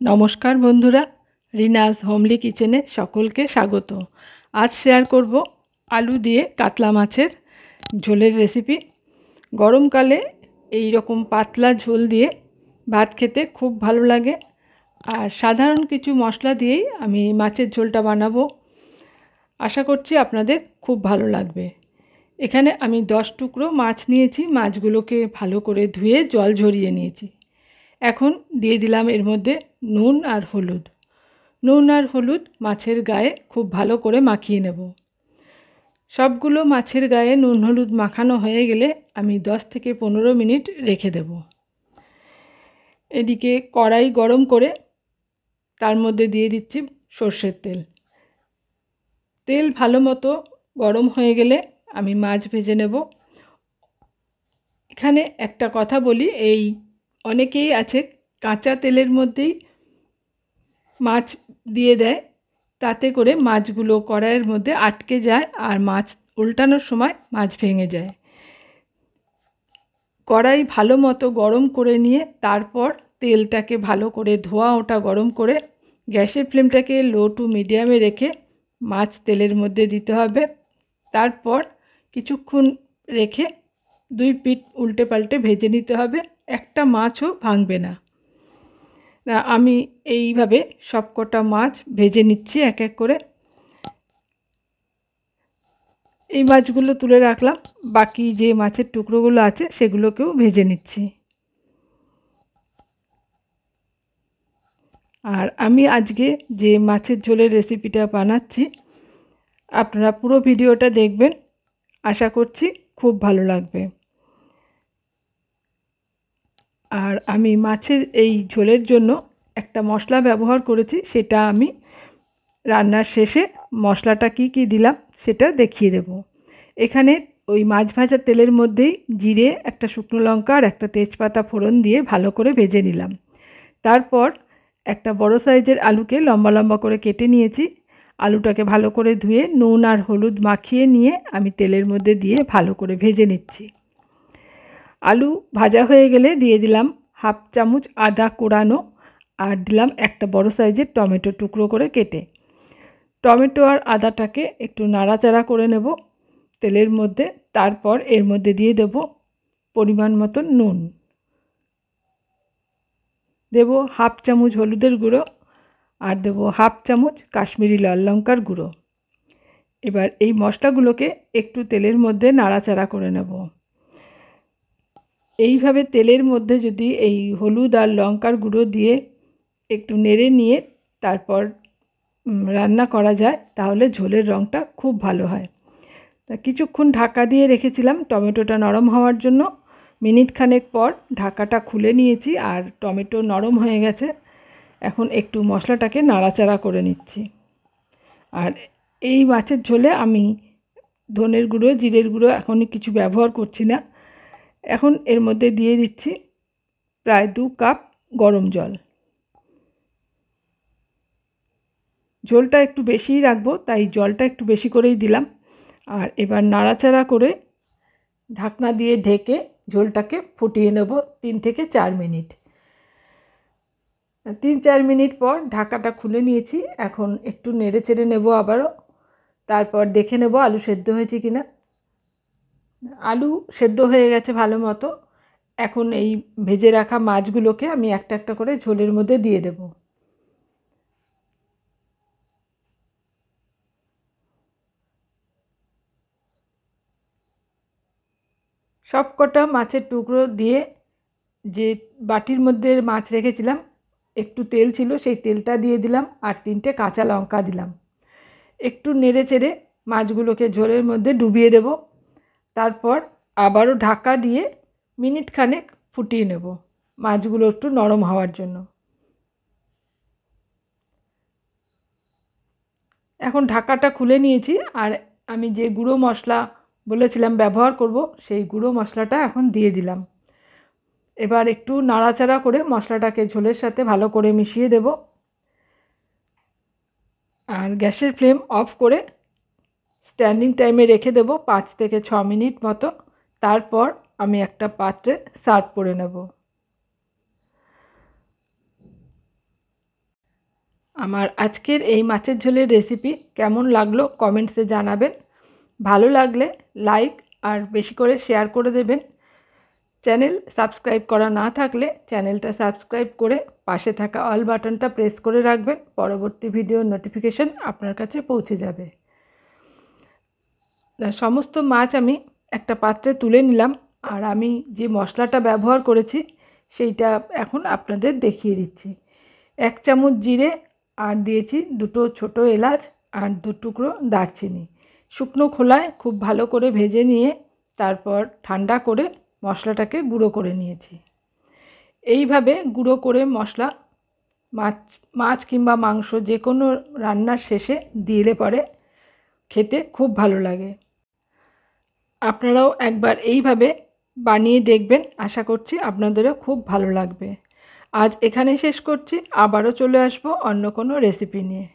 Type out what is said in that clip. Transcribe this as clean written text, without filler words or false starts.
নমস্কার বন্ধুরা, রিনাস হোমলি কিচেনে সকলকে স্বাগত। আজ শেয়ার করব আলু দিয়ে কাতলা মাছের ঝোলের রেসিপি। গরমকালে এই রকম পাতলা ঝোল দিয়ে ভাত খেতে খুব ভালো লাগে। আর সাধারণ কিছু মশলা দিয়েই আমি মাছের ঝোলটা বানাবো। আশা করছি আপনাদের খুব ভালো লাগবে। এখানে আমি 10 টুকরো মাছ নিয়েছি। মাছগুলোকে ভালো করে ধুয়ে জল ঝরিয়ে নিয়েছি। এখন দিয়ে দিলাম এর মধ্যে নুন আর হলুদ। নুন আর হলুদ মাছের গায়ে খুব ভালো করে মাখিয়ে নেব। সবগুলো মাছের গায়ে নুন হলুদ মাখানো হয়ে গেলে আমি 10 থেকে 15 মিনিট রেখে দেব। এদিকে কড়াই গরম করে তার মধ্যে দিয়ে দিচ্ছি সর্ষের তেল। তেল ভালো মতো গরম হয়ে গেলে আমি মাছ ভেজে নেব। এখানে একটা কথা বলি, এই অনেকেই আছে কাঁচা তেলের মধ্যেই মাছ দিয়ে দেয়, তাতে করে মাছগুলো কড়াইয়ের মধ্যে আটকে যায় আর মাছ উল্টানোর সময় মাছ ভেঙে যায়। কড়াই ভালো মতো গরম করে নিয়ে তারপর তেলটাকে ভালো করে ধোয়া ওটা গরম করে গ্যাসের ফ্লেমটাকে লো টু মিডিয়ামে রেখে মাছ তেলের মধ্যে দিতে হবে। তারপর কিছুক্ষণ রেখে 2 পিঠ উল্টে পাল্টে ভেজে নিতে হবে। একটা মাছও ভাঙবে না। আমি এইভাবে সবকটা মাছ ভেজে নিচ্ছি এক এক করে। এই মাছগুলো তুলে রাখলাম, বাকি যে মাছের টুকরোগুলো আছে সেগুলোকেও ভেজে নিচ্ছি। আর আমি আজকে যে মাছের ঝোলের রেসিপিটা বানাচ্ছি, আপনারা পুরো ভিডিওটা দেখবেন, আশা করছি খুব ভালো লাগবে। আর আমি মাছের এই ঝোলের জন্য একটা মশলা ব্যবহার করেছি, সেটা আমি রান্নার শেষে মশলাটা কি দিলাম সেটা দেখিয়ে দেব। এখানে ওই মাছ ভাজা তেলের মধ্যেই জিরে, একটা শুকনো লঙ্কা আর একটা তেজপাতা ফোড়ন দিয়ে ভালো করে ভেজে নিলাম। তারপর একটা বড় সাইজের আলুকে লম্বা লম্বা করে কেটে নিয়েছি। আলুটাকে ভালো করে ধুয়ে নুন আর হলুদ মাখিয়ে নিয়ে আমি তেলের মধ্যে দিয়ে ভালো করে ভেজে নিচ্ছি। আলু ভাজা হয়ে গেলে দিয়ে দিলাম 1/2 চামচ আদা কোড়ানো আর দিলাম একটা বড় সাইজের টমেটো টুকরো করে কেটে। টমেটো আর আদাটাকে একটু নাড়াচাড়া করে নেব তেলের মধ্যে। তারপর এর মধ্যে দিয়ে দেব পরিমাণ মতো নুন, দেব 1/2 চামচ হলুদের গুঁড়ো আর দেব 1/2 চামচ কাশ্মীরি লাল লঙ্কার গুঁড়ো। এবার এই মশলাগুলোকে একটু তেলের মধ্যে নাড়াচাড়া করে নেব। এইভাবে তেলের মধ্যে যদি এই হলুদ আর লঙ্কার গুঁড়ো দিয়ে একটু নেড়ে নিয়ে তারপর রান্না করা যায় তাহলে ঝোলের রঙটা খুব ভালো হয়। তা কিছুক্ষণ ঢাকা দিয়ে রেখেছিলাম টমেটোটা নরম হওয়ার জন্য। মিনিট খানেক পর ঢাকাটা খুলে নিয়েছি আর টমেটো নরম হয়ে গেছে। এখন একটু মশলাটাকে নাড়াচাড়া করে নিচ্ছি। আর এই মাছের ঝোলে আমি ধনের গুঁড়ো, জিরের গুঁড়ো এখনই কিছু ব্যবহার করছি না। এখন এর মধ্যে দিয়ে দিচ্ছি প্রায় 2 কাপ গরম জল। ঝোলটা একটু বেশিই রাখবো, তাই জলটা একটু বেশি করেই দিলাম। আর এবার নাড়াচাড়া করে ঢাকনা দিয়ে ঢেকে ঝোলটাকে ফুটিয়ে নেব 3 থেকে 4 মিনিট। 3-4 মিনিট পর ঢাকাটা খুলে নিয়েছি। এখন একটু নেড়ে চেড়ে নেব আবারও। তারপর দেখে নেব আলু সেদ্ধ হয়েছে কিনা। আলু সেদ্ধ হয়ে গেছে ভালো মতো। এখন এই ভেজে রাখা মাছগুলোকে আমি একটা একটা করে ঝোলের মধ্যে দিয়ে দেব। সবকটা মাছের টুকরো দিয়ে যে বাটির মধ্যে মাছ রেখেছিলাম একটু তেল ছিল, সেই তেলটা দিয়ে দিলাম আর 3টে কাঁচা লঙ্কা দিলাম। একটু নেড়ে চেড়ে মাছগুলোকে ঝোলের মধ্যে ডুবিয়ে দেব। তারপর আবারও ঢাকা দিয়ে মিনিট খানেক ফুটিয়ে নেব মাছগুলো একটু নরম হওয়ার জন্য। এখন ঢাকাটা খুলে নিয়েছি আর আমি যে গুঁড়ো মশলা বলেছিলাম ব্যবহার করব সেই গুঁড়ো মশলাটা এখন দিয়ে দিলাম। এবার একটু নাড়াচাড়া করে মশলাটাকে ঝোলের সাথে ভালো করে মিশিয়ে দেব আর গ্যাসের ফ্লেম অফ করে স্ট্যান্ডিং টাইমে রেখে দেব 5 থেকে 6 মিনিট মতো। তারপর আমি একটা পাত্রে সার্ভ করে নেব। আমার আজকের এই মাছের ঝোলের রেসিপি কেমন লাগলো কমেন্টসে জানাবেন। ভালো লাগলে লাইক আর বেশি করে শেয়ার করে দেবেন। চ্যানেল সাবস্ক্রাইব করা না থাকলে চ্যানেলটা সাবস্ক্রাইব করে পাশে থাকা অল বাটনটা প্রেস করে রাখবেন। পরবর্তী ভিডিওর নোটিফিকেশন আপনার কাছে পৌঁছে যাবে। সমস্ত মাছ আমি একটা পাত্রে তুলে নিলাম, আর আমি যে মশলাটা ব্যবহার করেছি সেইটা এখন আপনাদের দেখিয়ে দিচ্ছি। 1 চামচ জিরে, আর দিয়েছি 2 ছোট এলাচ আর 2 টুকরো দারচিনি। শুকনো খোলায় খুব ভালো করে ভেজে নিয়ে তারপর ঠান্ডা করে মশলাটাকে গুঁড়ো করে নিয়েছি। এইভাবে গুঁড়ো করে মশলা মাছ কিংবা মাংস যে কোনো রান্নার শেষে দিলে পরে খেতে খুব ভালো লাগে। আপনারাও একবার এইভাবে বানিয়ে দেখবেন, আশা করছি আপনাদেরও খুব ভালো লাগবে। আজ এখানে শেষ করছি, আবারও চলে আসবো অন্য কোনো রেসিপি নিয়ে।